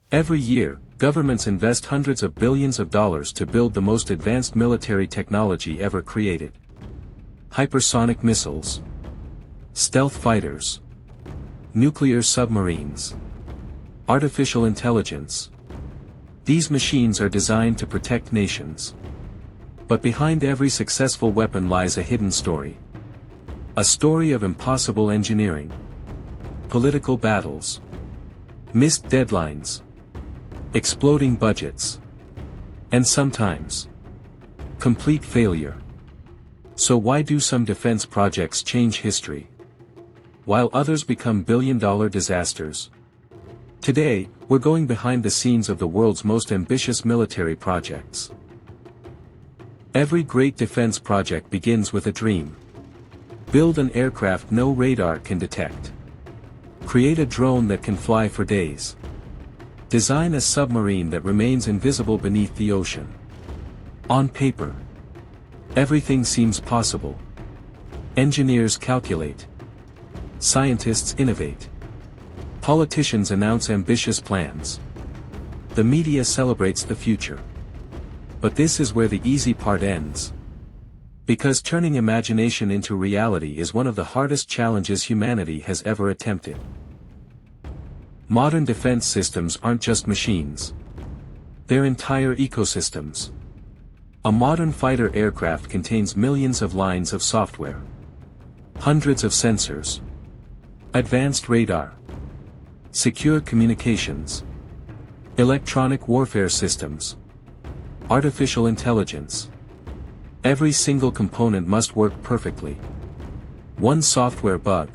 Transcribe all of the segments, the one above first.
Every year, governments invest hundreds of billions of dollars to build the most advanced military technology ever created. Hypersonic missiles, stealth fighters, nuclear submarines, artificial intelligence. These machines are designed to protect nations. But behind every successful weapon lies a hidden story. A story of impossible engineering, political battles, missed deadlines, exploding budgets, and sometimes, complete failure. So why do some defense projects change history, while others become billion-dollar disasters? Today, we're going behind the scenes of the world's most ambitious military projects. Every great defense project begins with a dream. Build an aircraft no radar can detect. Create a drone that can fly for days. Design a submarine that remains invisible beneath the ocean. On paper, everything seems possible. Engineers calculate. Scientists innovate. Politicians announce ambitious plans. The media celebrates the future. But this is where the easy part ends. Because turning imagination into reality is one of the hardest challenges humanity has ever attempted. Modern defense systems aren't just machines. They're entire ecosystems. A modern fighter aircraft contains millions of lines of software, hundreds of sensors, advanced radar, secure communications, electronic warfare systems, artificial intelligence. Every single component must work perfectly. One software bug,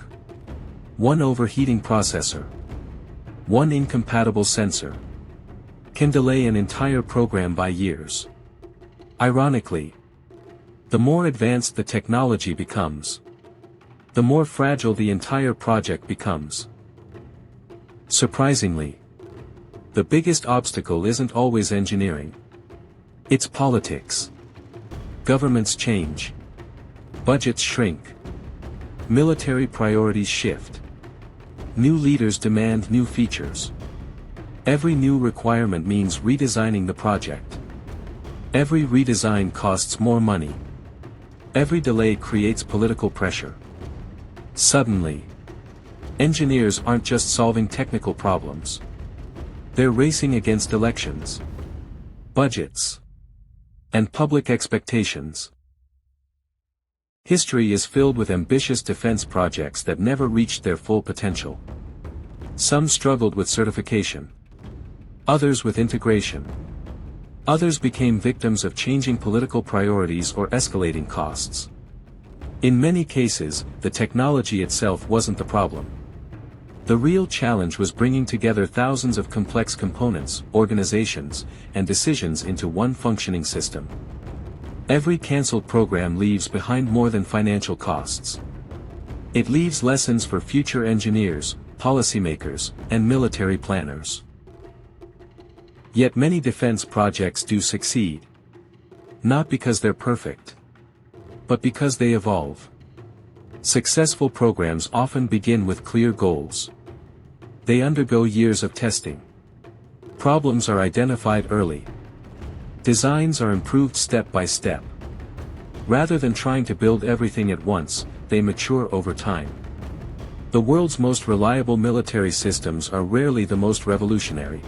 one overheating processor, one incompatible sensor, can delay an entire program by years. Ironically, the more advanced the technology becomes, the more fragile the entire project becomes. Surprisingly, the biggest obstacle isn't always engineering. It's politics. Governments change. Budgets shrink. Military priorities shift. New leaders demand new features. Every new requirement means redesigning the project. Every redesign costs more money. Every delay creates political pressure. Suddenly, engineers aren't just solving technical problems. They're racing against elections, budgets, and public expectations. History is filled with ambitious defense projects that never reached their full potential. Some struggled with certification. Others with integration. Others became victims of changing political priorities or escalating costs. In many cases, the technology itself wasn't the problem. The real challenge was bringing together thousands of complex components, organizations, and decisions into one functioning system. Every cancelled program leaves behind more than financial costs. It leaves lessons for future engineers, policymakers, and military planners. Yet many defense projects do succeed. Not because they're perfect, but because they evolve. Successful programs often begin with clear goals. They undergo years of testing. Problems are identified early. Designs are improved step by step. Rather than trying to build everything at once, they mature over time. The world's most reliable military systems are rarely the most revolutionary.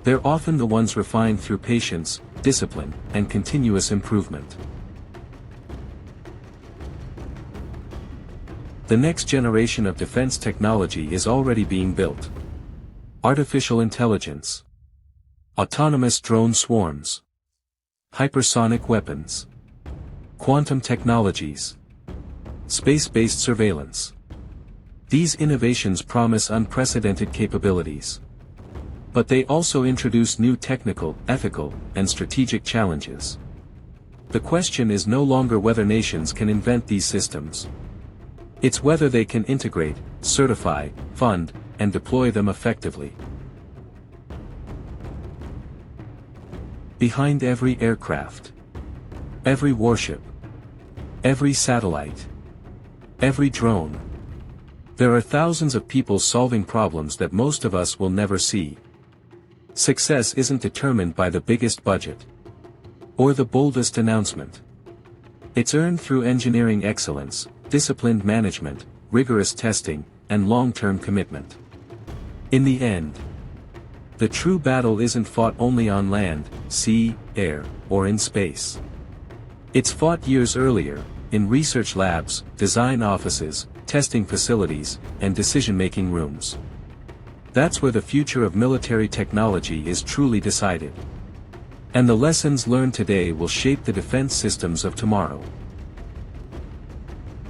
They're often the ones refined through patience, discipline, and continuous improvement. The next generation of defense technology is already being built. Artificial intelligence, autonomous drone swarms, hypersonic weapons, quantum technologies, space-based surveillance. These innovations promise unprecedented capabilities. But they also introduce new technical, ethical, and strategic challenges. The question is no longer whether nations can invent these systems. It's whether they can integrate, certify, fund, and deploy them effectively. Behind every aircraft, every warship, every satellite, every drone, there are thousands of people solving problems that most of us will never see. Success isn't determined by the biggest budget or the boldest announcement. It's earned through engineering excellence, disciplined management, rigorous testing, and long-term commitment. In the end, the true battle isn't fought only on land, sea, air, or in space. It's fought years earlier, in research labs, design offices, testing facilities, and decision-making rooms. That's where the future of military technology is truly decided. And the lessons learned today will shape the defense systems of tomorrow.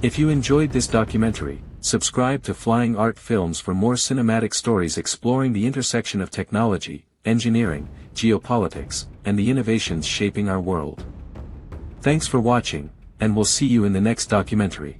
If you enjoyed this documentary, subscribe to Flying Art Films for more cinematic stories exploring the intersection of technology, engineering, geopolitics, and the innovations shaping our world. Thanks for watching, and we'll see you in the next documentary.